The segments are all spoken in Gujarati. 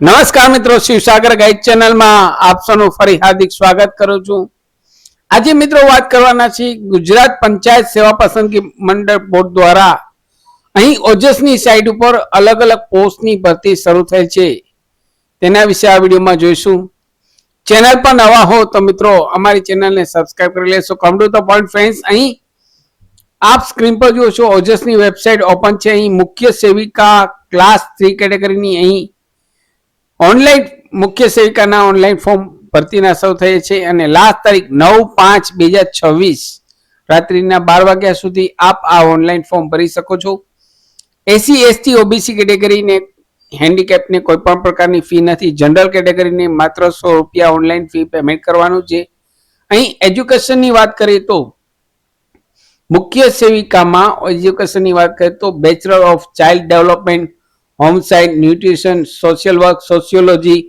નમસ્કાર મિત્રો, શિવસાગર ગાઈડ ચેનલમાં આપ સૌનું ફરી હાર્દિક સ્વાગત કરું છું. આજે મિત્રો વાત કરવાના છીએ ગુજરાત પંચાયત સેવા પસંદગી મંડળ બોર્ડ દ્વારા અહીં ઓજસની સાઇટ ઉપર અલગ અલગ પોસ્ટની ભરતી શરૂ થયેલ છે. તેના વિશે આ વિડીયોમાં જોઈશું. ચેનલ પર નવા હો તો મિત્રો અમારી ચેનલને સબસ્ક્રાઇબ કરી લેશો. Come to the point friends, અહીં આપ સ્ક્રીન પર જુઓ છો ઓજસની વેબસાઇટ ઓપન છે. અહીં મુખ્ય સેવિકા ક્લાસ 3 કેટેગરીની અહીં ઓનલાઈન મુખ્ય સેવિકાના ઓનલાઈન ફોર્મ ભરતીના શરૂ થઈ છે અને લાસ્ટ તારીખ 9/5/2026 રાત્રિના 12 વાગ્યા સુધી આપ આ ઓનલાઈન ફોર્મ ભરી શકો છો. એસસી એસટી ઓબીસી કેટેગરીને હેન્ડીકેપને કોઈ પણ પ્રકારની ફી નથી. જનરલ કેટેગરીને માત્ર 100 રૂપિયા ઓનલાઈન ફી પેમેન્ટ કરવાનું છે. અહીં એજ્યુકેશનની વાત કરીએ તો મુખ્ય સેવિકામાં એજ્યુકેશનની વાત કરીએ તો bachelor of child development, home science, nutrition, social work, sociology,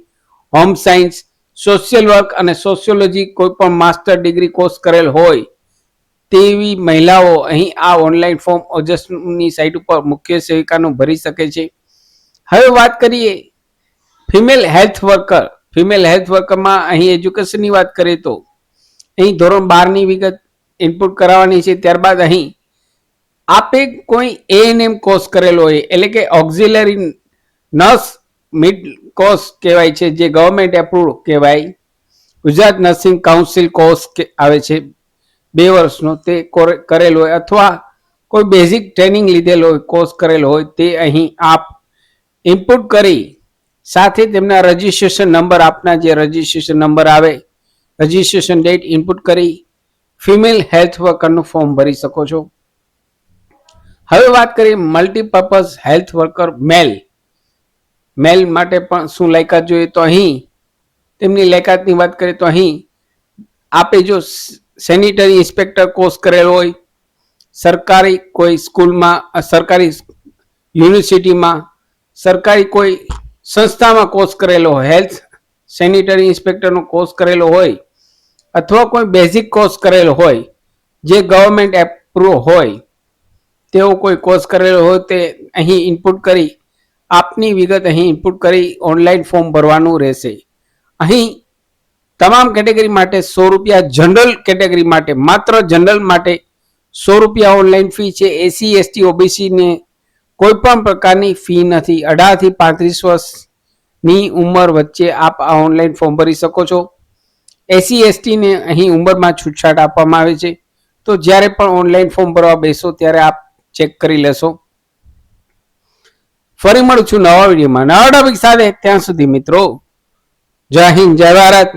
home science, social work અને સોશિયોલોજી કોઈ પણ માસ્ટર ડિગ્રી કોર્સ કરેલ હોય તેવી મહિલાઓ અહીં આ ઓનલાઈન ફોર્મ ઓજસની સાઇટ ઉપર મુખ્ય સેવિકાનું ભરી શકે છે. હવે વાત કરીએ female health worker. Female health વર્કરમાં અહીં એજ્યુકેશનની વાત કરીએ તો અહીં ધોરણ 12ની વિગત ઇનપુટ કરાવવાની છે. ત્યારબાદ અહીં આપે કોઈ એએનએમ કોર્સ કરેલો હોય એટલે કે ઓક્ઝિલરી નર્સ મિડ કોર્સ કહેવાય છે, જે ગવર્મેન્ટ એપ્રુવડ કહેવાય. ગુજરાત નર્સિંગ કાઉન્સિલ કોર્સ આવે છે 2 વર્ષનો, તે કરેલો હોય અથવા કોઈ બેઝિક ટ્રેનિંગ લીધેલો હોય, કોર્સ કરેલો હોય તે અહીં આપ ઇનપુટ કરી સાથે તેમના રજિસ્ટ્રેશન નંબર, આપના જે રજિસ્ટ્રેશન નંબર આવે, રજિસ્ટ્રેશન ડેટ ઇનપુટ કરી ફિમેલ હેલ્થ વર્કરનું ફોર્મ ભરી શકો છો. હવે વાત કરીએ મલ્ટીપર્પઝ હેલ્થ વર્કર મેલ માટે પણ શું લાયકાત જોઈએ તો અહીં તેમની લાયકાતની વાત કરીએ તો અહીં આપે જો સેનિટરી ઇન્સ્પેક્ટર કોર્સ કરેલો હોય, સરકારી કોઈ સ્કૂલમાં, સરકારી યુનિવર્સિટીમાં, સરકારી કોઈ સંસ્થામાં કોર્સ કરેલો હોય, હેલ્થ સેનિટરી ઇન્સ્પેક્ટરનો કોર્સ કરેલો હોય અથવા કોઈ બેઝિક કોર્સ કરેલો હોય જે ગવર્મેન્ટ એપ્રુવ હોય તેવો કોઈ કોર્સ કરેલો હોય તે અહીં ઇનપુટ કરી આપની વિગત અહીં ઇનપુટ કરી ઓનલાઈન ફોર્મ ભરવાનું રહેશે. અહીં તમામ કેટેગરી માટે 100 રૂપિયા, જનરલ કેટેગરી માટે માત્ર જનરલ માટે 100 રૂપિયા ઓનલાઈન ફી છે. એસસી એસટી ઓબીસીને કોઈ પણ પ્રકારની ફી નથી. 18 થી 35 વર્ષની ઉંમર વચ્ચે આપ આ ઓનલાઈન ફોર્મ ભરી શકો છો. એસસી એસટીને અહીં ઉંમરમાં છૂટછાટ આપવામાં આવે છે, તો જ્યારે પણ ઓનલાઈન ફોર્મ ભરવા બેસો ત્યારે આપ ચેક કરી લેશો. ફરી મળું છું નવા વિડીયોમાં નવા ટોપિક સાથે. ત્યાં સુધી મિત્રો જય હિન્દ, જય ભારત.